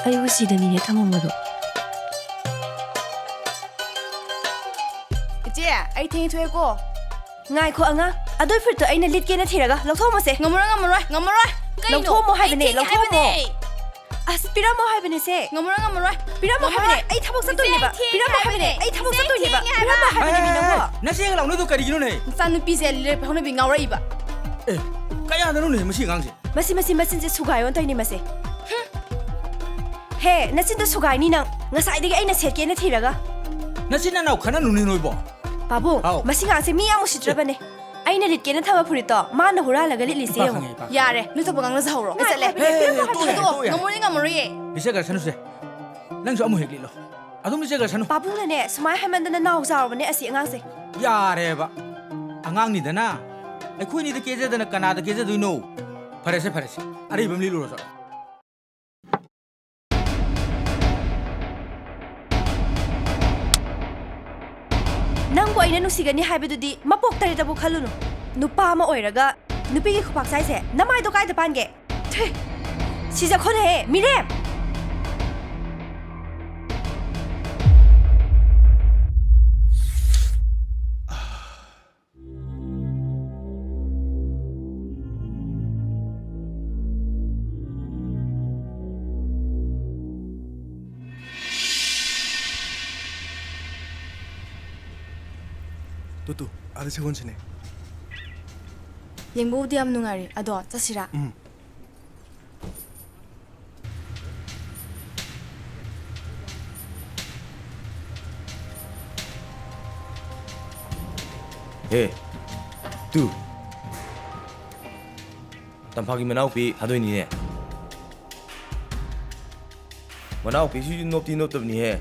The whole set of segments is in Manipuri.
ꯑꯩꯕꯨ ꯁꯤꯗꯅꯤꯅꯦ ꯊꯝꯃꯝꯕꯗꯣ 이제 ꯑꯩ ꯊꯦꯡꯊꯣꯛꯑꯦꯀꯣ ꯉꯥꯏꯈꯣ ꯑꯉꯥꯡ ꯑꯗꯨꯏ ꯐꯨꯔꯤꯠꯇꯣ ꯑꯩꯅ ꯂꯤꯠꯀꯦꯅ ꯊꯤꯔꯒ ꯂꯧꯊꯣꯛꯑꯝꯃꯁꯦ ꯉꯝꯃꯔꯣꯏ ꯂꯧꯊꯣꯛꯑꯝꯃꯣ ꯍꯥꯏꯕꯅꯦ ꯂꯧꯊꯣꯛꯑꯝꯃꯣ ꯑꯁ ꯄꯤꯔꯝꯃꯣ ꯍꯥꯏꯕꯅꯦꯁꯦ ꯉꯝꯃꯔꯣꯏ ꯄꯤꯔꯝꯃꯣ ꯍꯥꯏꯕꯅꯦ ꯑꯩ ꯊꯕꯛ ꯆꯠꯇꯣꯏꯅꯦꯕ ꯄꯤꯔꯝꯃꯣ ꯍꯥꯏꯕꯅꯦ ꯑꯩ ꯊꯕꯛ ꯆꯠꯇꯣꯏꯅꯦꯕ ꯄꯤꯔꯝꯃꯣ ꯍꯥꯏꯕꯅꯦ ꯅꯪꯕꯣ ꯅꯁꯦꯒ ꯂꯥꯎꯅꯗꯣ ꯀꯔꯤꯒꯤꯅꯣꯅꯦ ꯏꯆꯥꯅꯨꯄꯤꯁꯦ ꯂꯤꯔꯛ ꯍꯧꯅꯕꯤ ꯉꯥꯎꯔꯛꯏꯕ ꯀꯌꯥꯗꯅꯣꯅꯦ ꯃꯁꯤ ꯑꯉꯥꯡꯁꯦ ꯃꯁꯤ ꯃꯆꯤꯟꯁꯦ ꯁꯨꯒꯥꯏꯌꯣ ꯇꯧꯏꯅꯦ ꯃꯁꯦ ꯍꯦ ꯅꯆꯤꯟꯗꯣ ꯁꯨꯒꯥꯏꯅꯤ ꯅꯪ ꯉꯁꯥꯏꯗꯒꯤ ꯑꯩꯅ ꯁꯦꯠꯀꯦꯅ ꯊꯤꯔꯒ ꯅꯆꯤꯟ ꯅꯅꯥꯎ ꯈꯟꯅꯅꯨꯅꯦ ꯅꯣꯏꯕꯣ ꯄꯥꯕꯨꯡ ꯃꯁꯤ ꯉꯥꯡꯁꯦ ꯃꯤ ꯌꯥꯝ ꯎꯁꯤꯠꯇ꯭ꯔꯕꯅꯦ ꯑꯩꯅ ꯂꯤꯠꯀꯦꯅ ꯊꯝꯕ ꯐꯨꯔꯤꯠꯇꯣ ꯃꯥꯅ ꯍꯨꯔꯥꯜꯂꯒ ꯂꯤꯠꯂꯤꯁꯦ ꯌꯦꯡꯉꯣ ꯌꯥꯔꯦ ꯅꯣꯏ ꯊꯣꯛꯄ ꯉꯥꯡꯅꯖꯍꯧꯔꯣ ꯆꯠꯂꯦ ꯉꯝꯃꯔꯣꯏꯌꯦ ꯂꯤꯆꯒ꯭ꯔꯁꯅꯨꯁꯦ ꯅꯪꯁꯨ ꯑꯃꯨꯛ ꯍꯦꯛ ꯂꯤꯠꯂꯣ ꯑꯗꯨꯝ ꯂꯤꯆꯒ꯭ꯔꯁꯅꯨ ꯄꯥꯕꯨꯡꯅꯅꯦ ꯁꯨꯃꯥꯏ ꯍꯥꯏꯃꯟꯗꯅ ꯅꯥꯎ ꯆꯥꯎꯔꯕꯅꯦ ꯑꯁꯤ ꯑꯉꯥꯡꯁꯦ ꯌꯥꯔꯦꯕ ꯑꯉꯥꯡꯅꯤꯗꯅ ꯑꯩꯈꯣꯏꯅꯤꯗ ꯀꯦꯖꯗꯅ ꯀꯅꯥꯗ ꯀꯦꯖꯗꯣꯏꯅꯣ ꯐꯔꯦꯁꯦ ꯑꯔꯩꯕ ꯑꯃ ꯂꯤꯠꯂꯨꯔꯣ ꯆꯠꯂꯣ ꯅꯪꯕꯨ ꯑꯩꯅ ꯅꯨꯡꯁꯤꯒꯅꯤ ꯍꯥꯏꯕꯗꯨꯗꯤ ꯃꯄꯣꯛ ꯇꯔꯦꯠꯇꯕꯨ ꯈꯜꯂꯨꯅꯨ ꯅꯨꯄꯥ ꯑꯃ ꯑꯣꯏꯔꯒ ꯅꯨꯄꯤꯒꯤ ꯈꯨꯄꯥꯛ ꯆꯥꯏꯁꯦ ꯅꯃꯥꯏꯗꯣ ꯀꯥꯏꯗ ꯄꯥꯟꯒꯦ ꯁꯤꯖꯈꯣꯅꯦꯍꯦ ꯃꯤꯔꯦꯝ ꯇꯨ ꯑꯥꯗ ꯁꯦꯒꯣꯟꯁꯤꯅꯦ ꯌꯦꯡꯕꯕꯨꯗꯤ ꯌꯥꯝ ꯅꯨꯡꯉꯥꯏꯔꯤ ꯑꯗꯣ ꯆꯠꯁꯤꯔꯥ ꯇꯨ ꯇꯝꯐꯥꯒꯤ ꯃꯅꯥꯎꯄꯤ ꯊꯥꯗꯣꯏꯅꯤꯅꯦ ꯃꯅꯥꯎꯄꯤꯁꯤꯁꯨ ꯅꯣꯞꯇꯤ ꯅꯣꯞꯇꯕꯅꯤꯍꯦ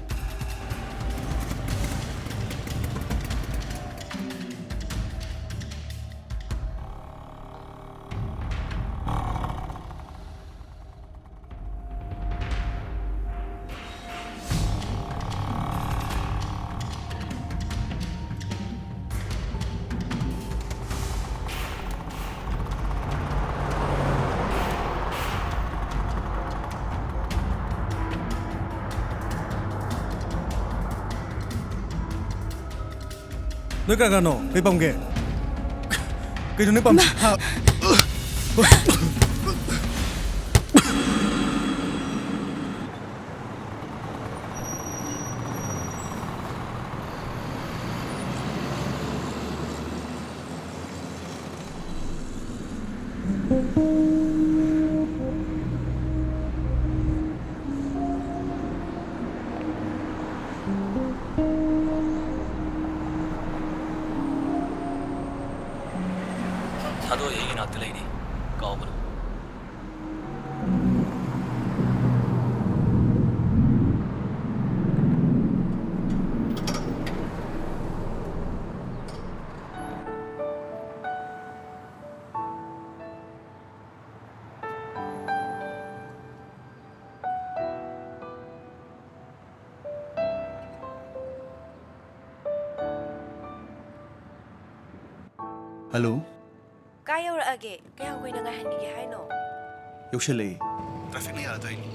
ꯅꯣꯏ ꯀꯅꯥꯅꯣ ꯀꯩ ꯄꯥꯝꯒꯦ ꯀꯩꯅꯣ ꯅꯣꯏ ꯄꯥꯝꯁꯤ 사도 얘기 나들레이니 까오브로 ꯍꯜꯂꯣ ꯀꯥꯏ ꯌꯧꯔꯛꯑꯒꯦ ꯀꯌꯥꯝ ꯀꯨꯏꯅ ꯉꯥꯏꯍꯟꯈꯤꯒꯦ ꯍꯥꯏꯅꯣ ꯌꯧꯁꯜꯂꯛꯑꯦ ꯇ꯭ꯔꯥꯐꯤꯛꯅ ꯌꯥꯗꯣꯏꯅꯤ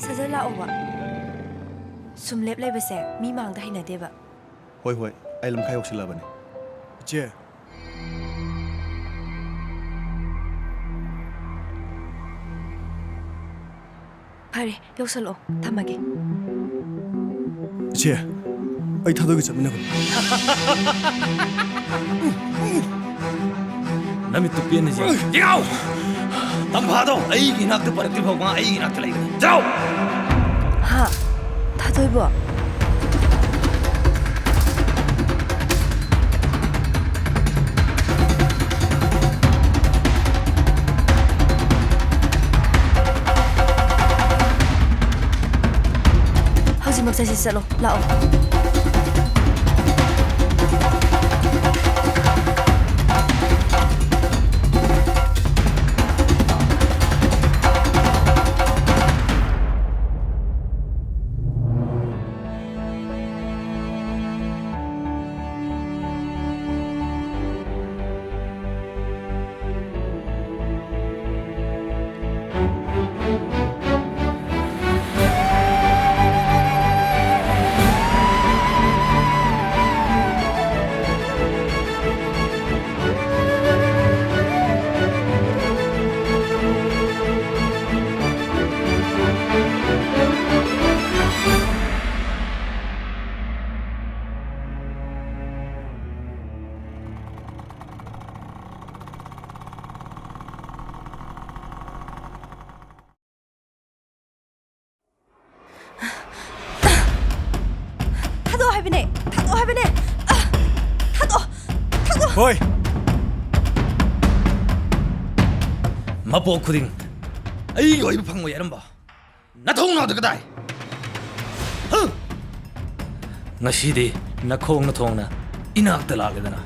ꯁꯖꯜ ꯂꯥꯛꯑꯣꯕ ꯁꯨꯝ ꯂꯦꯞ ꯂꯩꯕꯁꯦ ꯃꯤ ꯃꯥꯡꯗ ꯍꯩꯅꯗꯦꯕ ꯍꯣꯏ ꯑꯩ ꯂꯝꯈꯥꯏ ꯌꯧꯁꯜꯂꯛꯑꯕꯅꯦ ꯏꯆꯦ ꯐꯔꯦ ꯌꯧꯁꯜꯂꯛꯑꯣ ꯊꯝꯃꯒꯦ ꯏꯆꯦ ꯑꯩ ꯊꯥꯗꯣꯏꯒ ꯆꯠꯃꯤꯟꯅꯕꯅꯦ ꯅꯃꯤꯠꯇꯨ ꯄꯦꯟꯅ ꯌꯦꯡꯉꯣ ꯇꯝꯐꯥꯗꯣ ꯑꯩꯒꯤ ꯏꯅꯥꯛꯇ ꯄꯔꯛꯇ꯭ꯔꯤ ꯐꯥꯎꯕ ꯑꯩꯒꯤ ꯏꯅꯥꯛꯇ ꯂꯩꯒꯅꯤ ꯆꯥꯎ ꯍꯥ ꯊꯥꯗꯣꯏꯕꯣ ꯍꯧꯖꯤꯛꯃꯛ ꯆꯠꯁꯤ ꯆꯠꯂꯣ ꯂꯥꯛꯑꯣ ไปไหนทัดโอให้ไปไหนทัดโอ เฮ้ย มาบอกคุณดิงไอ้ก็อีพังไว้ยังบ่นัดทงน่าจะก็ได้ฮึงั้นสิดีนักคงนัดทงนะอินักตลาดเลยนะ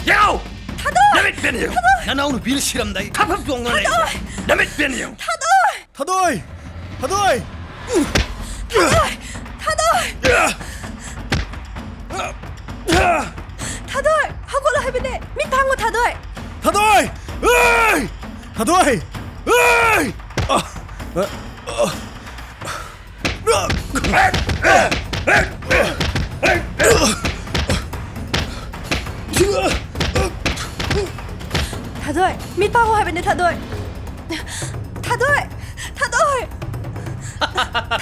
ยาวทัดโอดมิดเป็นยังงั้นเอาหนูพิลชิรำได้ขับขับจงเลยดมิดเป็นยัง他对，他对，ทัดโอทัดโอเขาก็เลยให้ไปไหนมิดพังหมดทัดโอ他对，哎，他对，哎，啊，ทัดโอมิดพังให้ไปไหนทัดโอทัดโอทัดโอ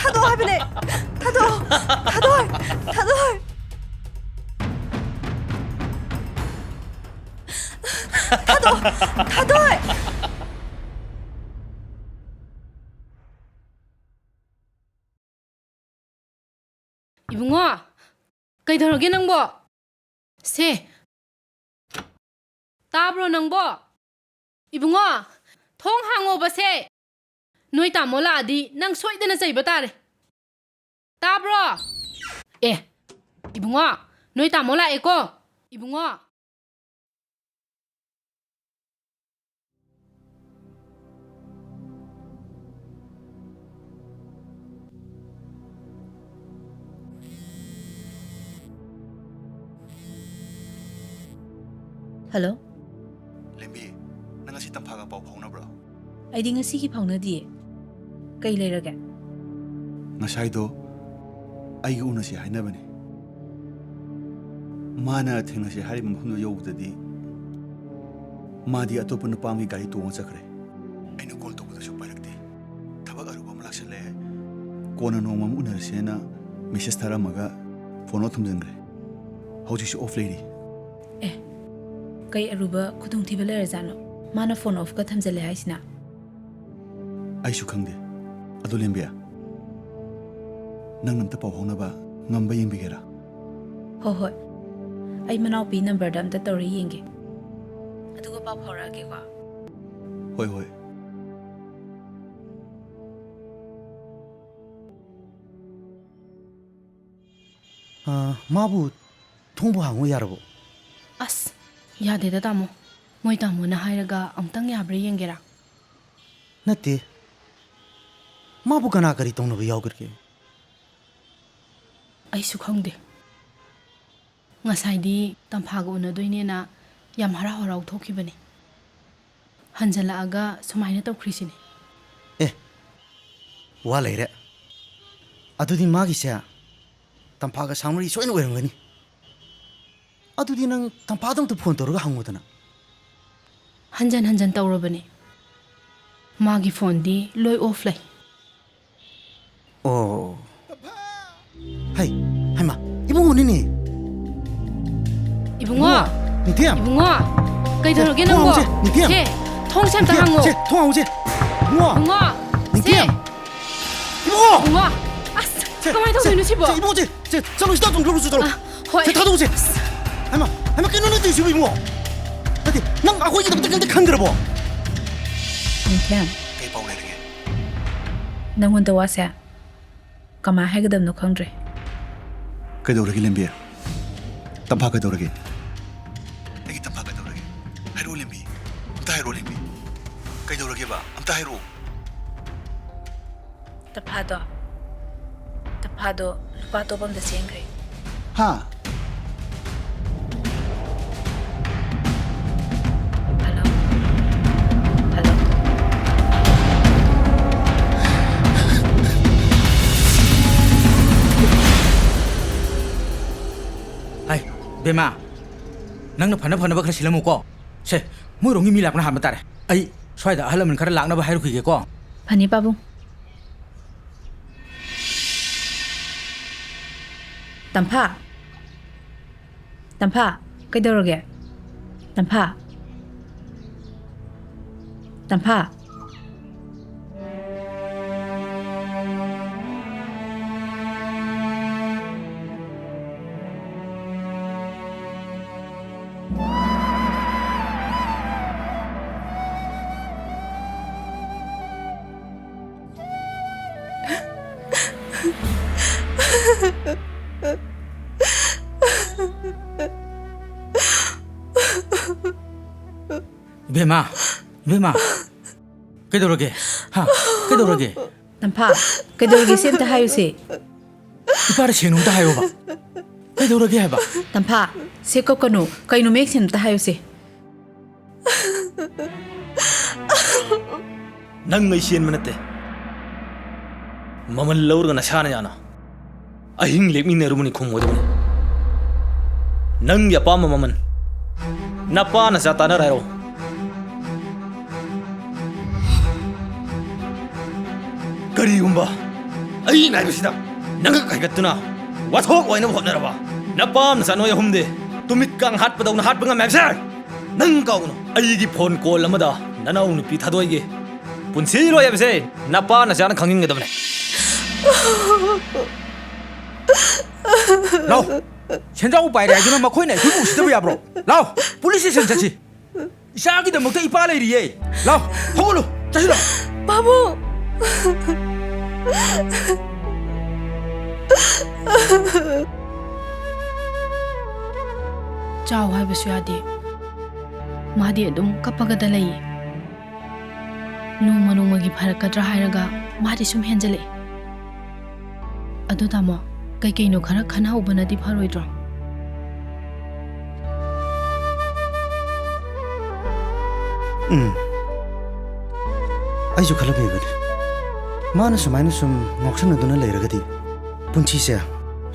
ทัดโอให้ไปไหนทัดโอทัดโอทัดโอทัดโอ 이붕어, 그이더러게 낭보. 세. 따브로 낭보. 이붕어, 통항오 바세. 너희 다 몰라디 낭 소이드나 자이바따레. 따브로. 에. 이붕어, 너희 다 몰라 에고. 이붕어. Hello? lembi nang asi tamphaga pau phone bro I ding ngasi ki phawna di kai leiraga ngasai do ai gu na si haina bani mana thengna si hari mhamdo yogda di madi atopa na pami gari to chakre aina call to su parakti thabak aru bam laksale kona no mam unar sena message thara maga phone thumjangre hauji si off lady kai aruba khudung thiba le rajano mana phone off ka thamjale haisina ai su khangde adu lembia nang namta pau hona ba ngamba yeng bigera ho ho ai manau pi number dam ta tori yenge aduga pa phora ge kwa hoi hoi 마부 통보하고 야라고 아스. 야데다 다모. 모이 다모나 하이라가 엄땅 야브레 yen게라. नते 마부 가나 करी तोनो भी याव करके 아이수 ꯈꯪꯗꯦ. ꯉꯁꯥꯏꯗꯤ ꯇꯝꯐꯥꯒ ꯎꯅꯗꯣꯏꯅꯦꯅ ꯌꯥꯝ ꯍꯔꯥꯎ ꯍꯔꯥꯎ ꯊꯣꯛꯈꯤꯕꯅꯦ. ꯍꯟꯖꯜꯂꯛꯑꯒ ꯁꯨꯃꯥꯏꯅ ꯇꯧꯈ꯭ꯔꯤꯁꯤꯅꯦ. वा लेरे अदुदी मागिसे तंफागा सामरी सोइन ओइरंगनी अदुदी नंग तंफादम तो phone तोरगा हंगोदना 한잔 한잔 떠오르버니. 마기 폰디 로이 오프라인. 오 하이 하이마 이봉원이니 이붕어. 니티암 이붕어. 그이더러게 넘고. 니티암 세. 통참다 항모. 제 통하오제 우와 이붕어. 세. 니티암 이봉어 이붕어. 아싸. 가만히 더 있는 집어. 이봉어제 제 저는 시다 좀 들어주죠 호이. 제 다도제 하이마 하이마 깨는 데 지금 이봉어 어디 난 아고 이도 근데 칸 들어보 Nityam kai pau le rege nangon da wasa kama hagadam no khangre kai do rege lembia tamphaga do rege ai tamphaga do rege hero lembi amta hero lembi kai do rege ba amta hero tapado nupa to bam da sengre ha hello hello हाय बेमा नंगना फन फन बखर सिलमु को से मुई रोंगी मी लाकना हाम तारे आई स्वाइदा हलमन खर लाकना बहाय रुखिगे को Pani babu Tampa kaidoroge Tampa बेमा बेमा कईदौरगे हाँ कईदौरगे ꯇꯝꯐꯥ ꯀꯩꯗꯧꯔꯒꯦ ꯁꯤ ꯑꯝꯇ ꯍꯥꯏꯌꯨꯁꯦ इपारे सेनुंता हायोबा कईदौरगे हायबा ꯇꯝꯐꯥ ꯁꯦ ꯀꯞꯀꯅꯨ ꯀꯩꯅꯣ ꯃꯌꯦꯛ ꯁꯦꯡꯅ ꯑꯝꯇ ꯍꯥꯏꯌꯨꯁꯦ ꯅꯪ ꯑꯩ ꯆꯦꯟꯕ ꯅꯠꯇꯦ ꯃꯃꯜ ꯂꯧꯔꯒ ꯅꯁꯥꯅ ꯌꯥꯅ ꯑꯍꯤꯡ ꯂꯦꯛꯃꯤꯟꯅꯔꯨꯕꯅꯤ ꯈꯨꯝꯒꯗꯕꯅꯤ ꯅꯪꯒꯤ ꯑꯄꯥꯝꯕ ꯃꯃꯜ ꯅꯄꯥ ꯅꯆꯥ ꯇꯥꯟꯅꯔ ꯍꯥꯏꯔꯛꯑꯣ ꯀꯔꯤꯒꯨꯝꯕ ꯑꯩꯅ ꯍꯥꯏꯕꯁꯤꯗ ꯅꯪꯒ ꯀꯥꯏꯒꯠꯇꯨꯅ ꯋꯥꯊꯣꯛ ꯑꯣꯏꯅꯕ ꯍꯣꯠꯅꯔꯕ ꯅꯄꯥꯝ ꯅꯆꯥ ꯅꯣꯏ ꯑꯍꯨꯝꯗꯤ ꯇꯨꯃꯤꯠꯀꯥꯡ ꯍꯥꯠꯄꯗꯧꯅ ꯍꯥꯠꯄ ꯉꯝꯃꯦ ꯍꯥꯏꯕꯁꯦ ꯅꯪ ꯀꯥꯎꯒꯅꯨ ꯑꯩꯒꯤ ꯐꯣꯟ ꯀꯣꯜ ꯑꯃꯗ ꯅꯅꯥꯎ ꯅꯨꯄꯤ ꯊꯥꯗꯣꯏꯒꯤ ꯄꯨꯟꯁꯤꯔꯣꯏ ꯍꯥꯏꯕꯁꯦ ꯅꯄꯥ ꯅꯆꯥꯅ ꯈꯪꯅꯤꯡꯒꯗꯕꯅꯦ लाओ सेंजाउ पाइरे आइदुना मखोइना इखुइ उसिदबो याब्रो लाओ पुलिस स्टेशन चछि इसागी दमक्ता इपा लेरिये लाओ होगलु चसिलो बाबू ꯆꯥꯎ ꯍꯥꯏꯕꯁꯨ ꯌꯥꯗꯦ ꯃꯥꯗꯤ ꯑꯗꯨꯝ ꯀꯞꯄꯒꯗ ꯂꯩꯌꯦ ꯅꯣꯡꯃ ꯅꯣꯡꯃꯒꯤ ꯐꯔꯛꯀꯗ꯭ꯔꯥ ꯍꯥꯏꯔꯒ ꯃꯥꯗꯤ ꯁꯨꯝ ꯍꯦꯟꯖꯜꯂꯛꯑꯦ ꯑꯗꯨ ꯇꯥꯃꯣ ꯀꯩꯀꯩꯅꯣ ꯈꯔ ꯈꯟꯅꯍꯧꯕꯅꯗꯤ ꯐꯔꯣꯏꯗ꯭ꯔꯣ ꯑꯩꯁꯨ ꯈꯜꯂꯝꯃꯤꯕꯅꯤ ꯃꯥꯅ ꯁꯨꯃꯥꯏꯅ ꯁꯨꯝ ꯉꯥꯎꯁꯟꯅꯗꯨꯅ ꯂꯩꯔꯒꯗꯤ ꯄꯨꯟꯁꯤꯁꯦ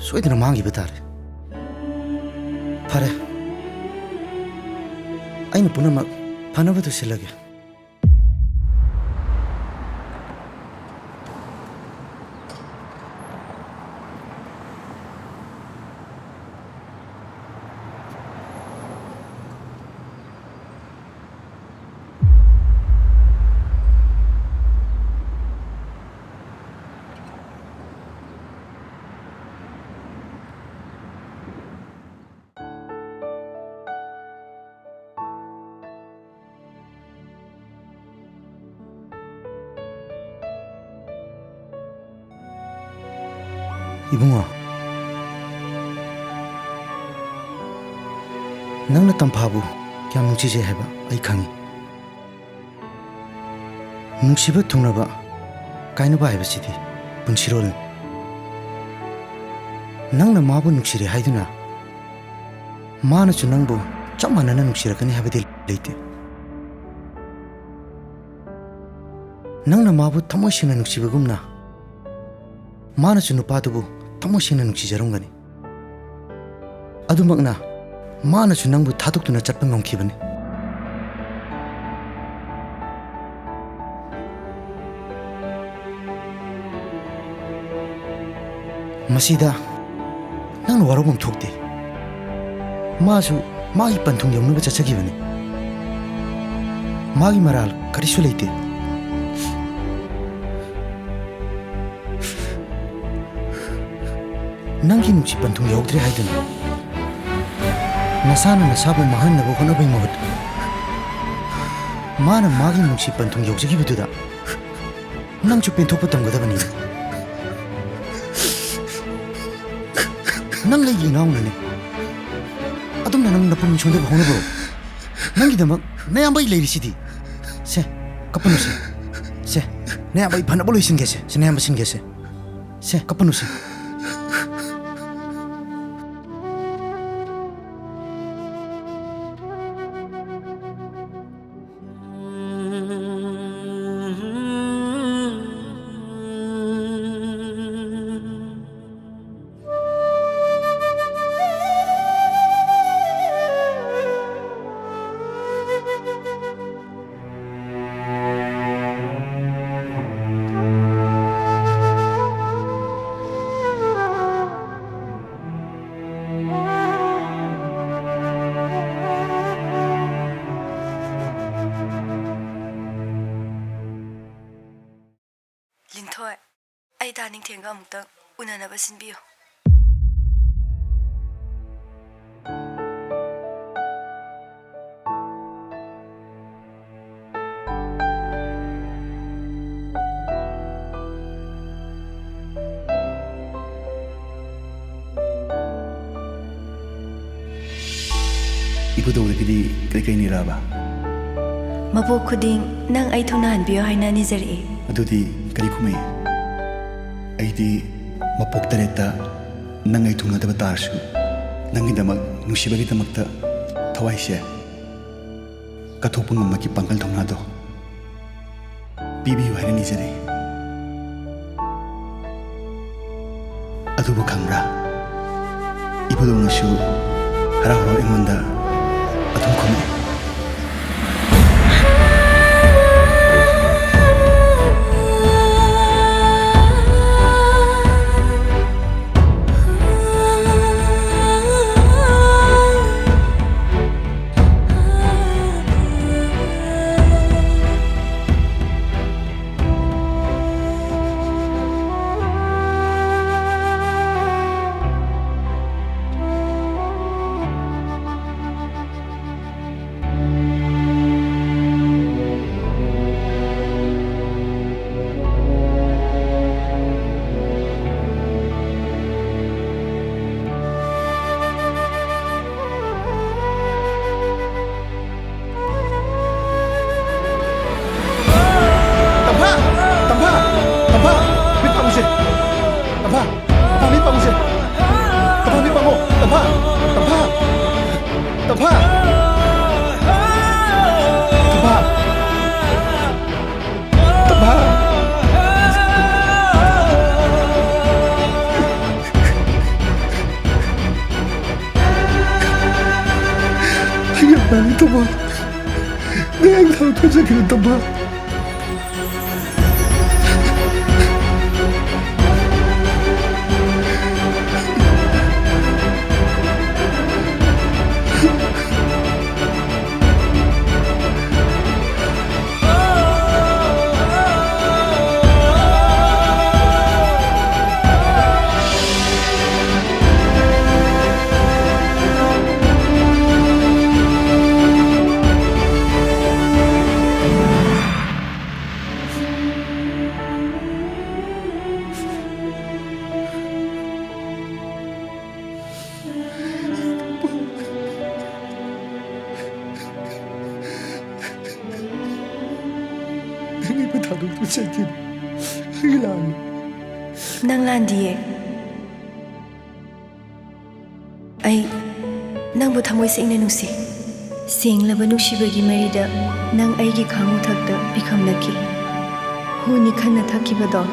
ꯁꯣꯏꯗꯅ ꯃꯥꯡꯈꯤꯕ ꯇꯥꯔꯦ ꯐꯔꯦ ꯑꯩꯅ ꯄꯨꯝꯅꯃꯛ ꯐꯅꯕꯗꯨ ꯁꯤꯜꯂꯒꯦ 이붕아, ꯅꯪꯅ ꯇꯝꯐꯥꯕꯨ ꯀꯌꯥꯝ ꯅꯨꯡꯁꯤꯖꯩ ꯍꯥꯏꯕ ꯑꯩ ꯈꯪꯏ. ꯅꯨꯡꯁꯤꯕ ꯊꯨꯡꯅꯕ ꯀꯥꯏꯅꯕ ꯍꯥꯏꯕꯁꯤꯗꯤ ꯄꯨꯟꯁꯤꯔꯣꯜꯅꯤ. ꯅꯪꯅ ꯃꯥꯕꯨ ꯅꯨꯡꯁꯤꯔꯦ ꯍꯥꯏꯗꯨꯅ ꯃꯥꯅꯁꯨ ꯅꯪꯕꯨ ꯆꯞ ꯃꯥꯟꯅꯅ ꯅꯨꯡꯁꯤꯔꯛꯀꯅꯤ ꯍꯥꯏꯕꯗꯤ ꯂꯩꯇꯦ. ꯅꯪꯅ ꯃꯥꯕꯨ ꯊꯃꯣꯏ ꯁꯦꯡꯅ ꯅꯨꯡꯁꯤꯕꯒꯨꯝꯅ ꯃꯥꯅꯁꯨ ꯅꯨꯄꯥꯗꯨꯕꯨ ꯊꯃꯣꯏ ꯁꯦꯡꯅ ꯅꯨꯡꯁꯤꯖꯔꯝꯒꯅꯤ. ꯑꯗꯨꯃꯛꯅ ꯃꯥꯅꯁꯨ ꯅꯪꯕꯨ ꯊꯥꯗꯣꯛꯇꯨꯅ ꯆꯠꯄ ꯉꯝꯈꯤꯕꯅꯤ. ꯃꯁꯤꯗ ꯅꯪꯅ ꯋꯥꯔꯧꯐꯝ ꯊꯣꯛꯇꯦ. 마수 마기 반통 영는 거 자체기분이 마기 말할 가리술레이테 낭기 묵시 반통 여우들이 하이든 나사는 나사부 마한나고 호나베이 모드 마는 마기 묵시 반통 여우지기부두다 낭주 뺀톡부던 거다바니 낭레기 나오느니 अतुम ननंग नपुम छोंदे होने बरो नंगी दमक नया बाई लेरी सिदी से कपनु से नया बाई फना बोलो इसिन गेसे से नया मसिन गेसे से कपनु से 린토이, 아이 다닝 탱가 묵당 우나나바 신비요. ꯏꯕꯨꯗꯧꯗꯒꯤꯗꯤ ꯀꯩꯀꯩ ꯅꯤꯔꯛꯑꯕ? ꯃꯄꯣꯛ ꯈꯨꯗꯤꯡ ꯅꯪ ꯑꯩ ꯊꯨꯡꯅꯍꯟꯕꯤꯌꯣ ꯍꯥꯏꯅ ꯅꯤꯖꯔꯛꯏ. ꯑꯗꯨꯗꯤ ꯀꯔꯤ ꯈꯨꯝꯃꯤ? ꯑꯩꯗꯤ ꯃꯄꯣꯛ ꯇꯔꯦꯠꯇ ꯅꯪ ꯑꯩ ꯊꯨꯡꯅꯗꯕ ꯇꯥꯔꯁꯨ ꯅꯪꯒꯤꯗꯃꯛ ꯅꯨꯡꯁꯤꯕꯒꯤꯗꯃꯛꯇ ꯊꯋꯥꯏꯁꯦ ꯀꯠꯊꯣꯛꯄ ꯉꯝꯕꯒꯤ ꯄꯥꯡꯒꯜ ꯊꯧꯅꯥꯗꯣ ꯄꯤꯕꯤꯌꯨ ꯍꯥꯏꯅ ꯅꯤꯖꯔꯤ. ꯑꯗꯨꯕꯨ ꯈꯪꯕ꯭ꯔꯥ, ꯏꯕꯨꯗꯧꯅꯁꯨ ꯍꯔꯥꯎ ꯍꯔꯥꯎ ꯑꯩꯉꯣꯟꯗ ꯑꯗꯨꯝ ꯈꯨꯝꯃꯛꯏ. Nang landiye. Ay nang bu thamoy sing na nusi. Sing laba nusibagi marida nang aigi khangu thakta bikhamlaki. Huni khanna thakibado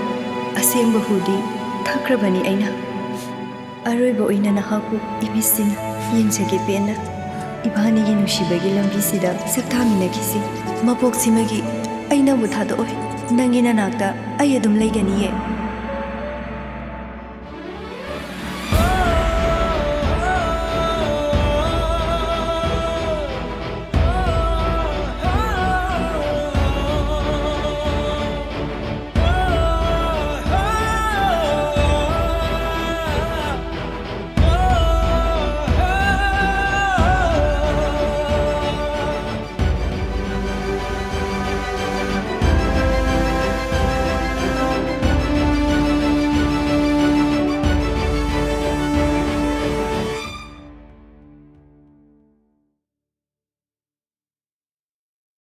asengba hudi thakrabani aina. Aroiba oina nahaku ibisin yenjage pena. Ibani gi nusibagi lambi sida sakthamina kisi. Mapok simagi aina bu thada oi. Nangi nanakta ay adum laiganiye.